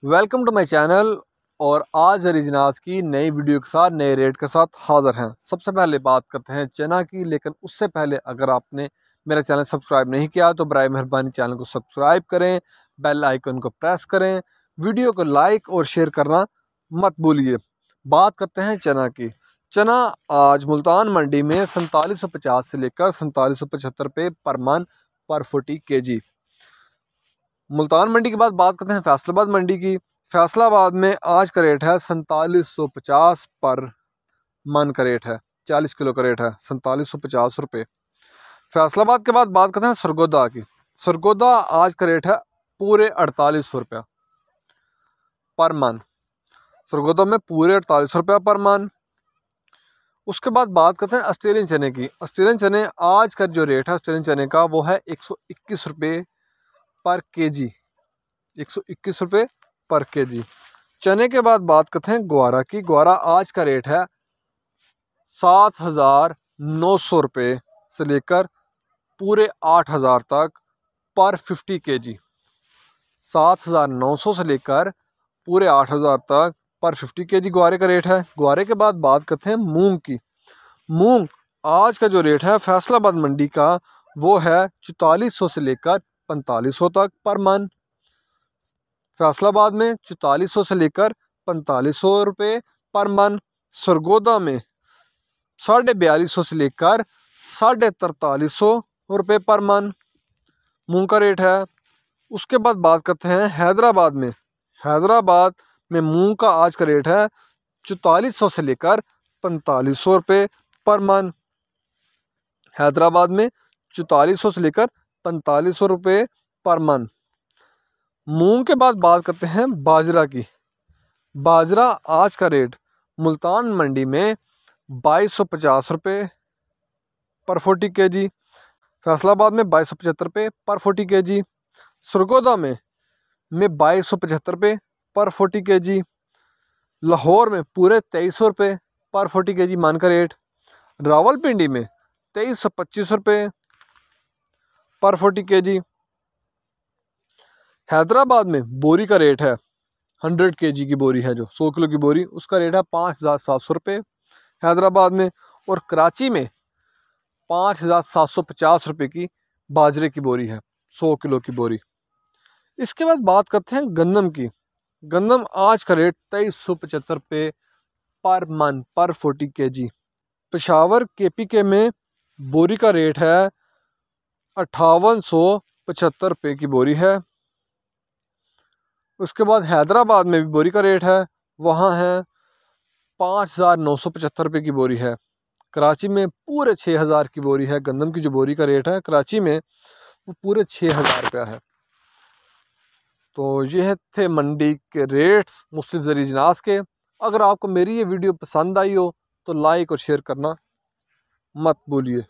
Welcome to my channel. और आज हरीजनास की नई वीडियो के साथ नए रेट के साथ हाज़िर हैं। सबसे पहले बात करते हैं चना की, लेकिन उससे पहले अगर आपने मेरा चैनल सब्सक्राइब नहीं किया तो बराए मेहरबानी चैनल को सब्सक्राइब करें, बेल आइकन को प्रेस करें, वीडियो को लाइक और शेयर करना मत भूलिए। बात करते हैं चना की। चना आज मुल्तान मंडी में 4750 से लेकर 4775 रुपये पर मन पर 40 kg। मुल्तान मंडी के बाद बात करते हैं फैसलाबाद मंडी की। फैसलाबाद में आज का रेट है 4750 पर मन का रेट है, 40 किलो का रेट है 4750 रुपये। फैसलाबाद के बाद बात करते हैं सरगोदा की। सरगोदा आज का रेट है पूरे 4800 रुपया पर मन। सरगोदा में पूरे 4800 रुपया पर मन। उसके बाद बात करते हैं ऑस्ट्रेलियन चने की। ऑस्ट्रेलियन चने आज का जो रेट है ऑस्ट्रेलियन चने का वो है 121 रुपये पर केजी, 121 रुपये पर केजी। चने के बाद बात करते हैं ग्वारा की। ग्वारा आज का रेट है 7900 रुपये से लेकर पूरे 8000 तक पर 50 kg। 7900 से लेकर पूरे 8000 तक पर 50 kg ग्वारे का रेट है। ग्वारे के बाद बात करते हैं मूंग की। मूंग आज का जो रेट है फैसलाबाद मंडी का वो है 4400 से लेकर 4500 तक पर मन। फैसलाबाद में 4400 से लेकर 4500 रुपये पर मन। सरगोदा में 4250 से लेकर 4350 रुपये पर मन मूंग का रेट है। उसके बाद बात करते हैं हैदराबाद में। हैदराबाद में मूंग का आज का रेट है 4400 से लेकर 4500 रुपये पर मन। हैदराबाद में 4400 से लेकर 4500 रुपये पर मन। मूंग के बाद बात करते हैं बाजरा की। बाजरा आज का रेट मुल्तान मंडी में 2250 रुपये पर 40 kg। फैसलाबाद में 2275 रुपये पर 40 kg। सरगोदा में 2275 रुपये पर 40 kg। लाहौर में पूरे 2300 रुपये पर 40 kg मान का रेट। रावलपिंडी में 2325 रुपये पर 40 kg। हैदराबाद में बोरी का रेट है 100 kg की बोरी है, जो 100 किलो की बोरी, उसका रेट है 5700 रुपये हैदराबाद में। और कराची में 5750 रुपये की बाजरे की बोरी है, 100 किलो की बोरी। इसके बाद बात करते हैं गंदम की। गंदम आज का रेट 2375 रुपये पर मन पर 40 kg। पेशावर KPK में बोरी का रेट है 5875 रुपये की बोरी है। उसके बाद हैदराबाद में भी बोरी का रेट है, वहाँ है 5975 रुपये की बोरी है। कराची में पूरे 6000 की बोरी है। गंदम की जो बोरी का रेट है कराची में वो पूरे 6000 रुपया है। तो ये थे मंडी के रेट्स मुख्तलिफ ज़रिए अजनास के। अगर आपको मेरी ये वीडियो पसंद आई हो तो लाइक और शेयर करना मत भूलिए।